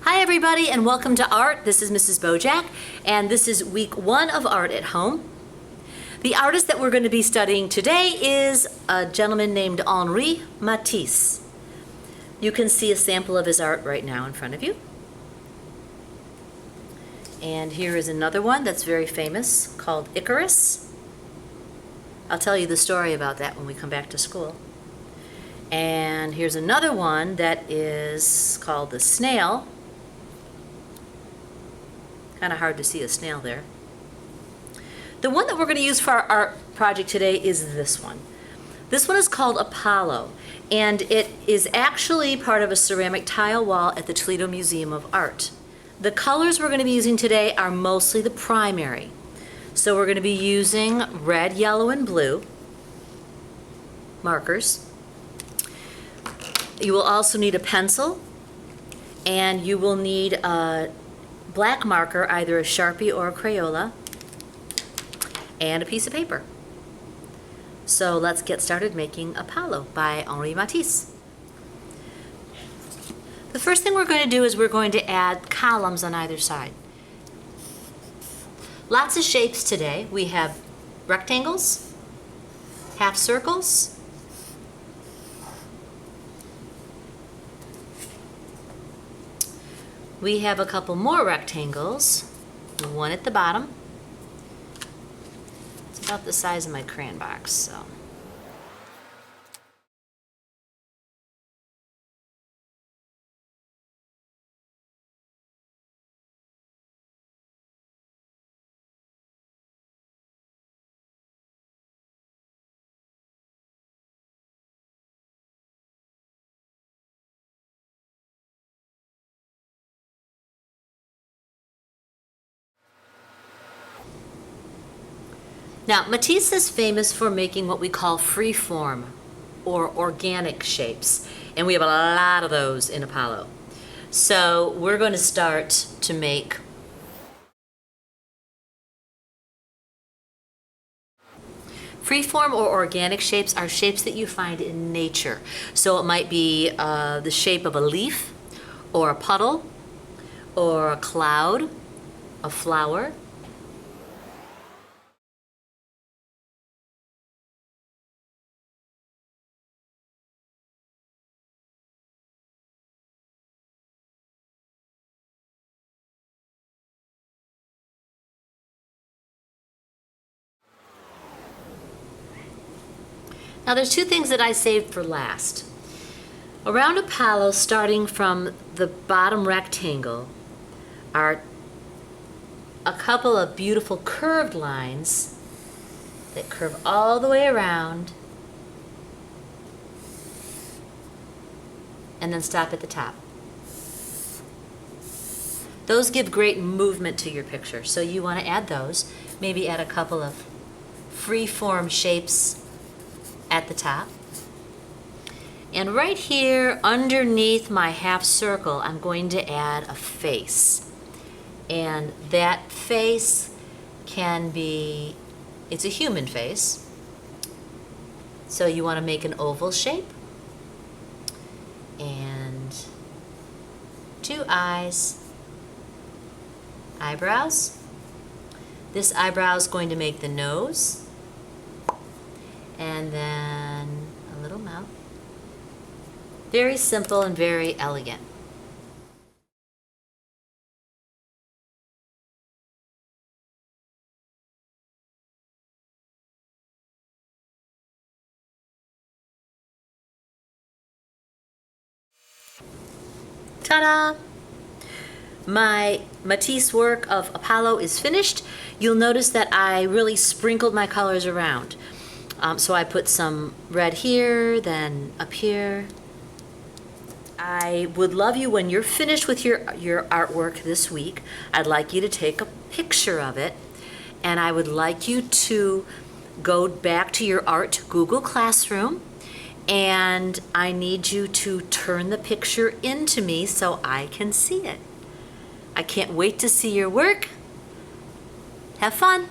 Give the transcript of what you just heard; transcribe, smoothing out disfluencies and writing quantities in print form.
Hi everybody and welcome to Art. This is Mrs. Bojack and this is week 1 of Art at Home. The artist that we're going to be studying today is a gentleman named Henri Matisse. You can see a sample of his art right now in front of you. And here is another one that's very famous called Icarus. I'll tell you the story about that when we come back to school. And here's another one that is called the Snail. Kind of hard to see a snail there. The one that we're going to use for our art project today is this one. This one is called Apollo, and it is actually part of a ceramic tile wall at the Toledo Museum of Art. The colors we're going to be using today are mostly the primary. So we're going to be using red, yellow, and blue markers. You will also need a pencil, and you will need a black marker, either a Sharpie or a Crayola, and a piece of paper. So let's get started making Apollo by Henri Matisse. The first thing we're going to do is we're going to add columns on either side. Lots of shapes today. We have rectangles, half circles, we have a couple more rectangles, one at the bottom. It's about the size of my crayon box, so. Now, Matisse is famous for making what we call free form or organic shapes, and we have a lot of those in Apollo. So we're going to start to make free form or organic shapes are shapes that you find in nature. So it might be the shape of a leaf or a puddle or a cloud, a flower. Now there's two things that I saved for last. Around Apollo, starting from the bottom rectangle, are a couple of beautiful curved lines that curve all the way around and then stop at the top. Those give great movement to your picture, so you want to add those. Maybe add a couple of free-form shapes at the top. And right here underneath my half circle, I'm going to add a face. And that face can be, it's a human face. So you want to make an oval shape. And 2 eyes, eyebrows. This eyebrow is going to make the nose. And then a little mouth. Very simple and very elegant. Ta-da! My Matisse work of Apollo is finished. You'll notice that I really sprinkled my colors around. So I put some red here, then up here. I would love you, when you're finished with your artwork this week, I'd like you to take a picture of it, and I would like you to go back to your art Google Classroom, and I need you to turn the picture into me so I can see it. I can't wait to see your work. Have fun.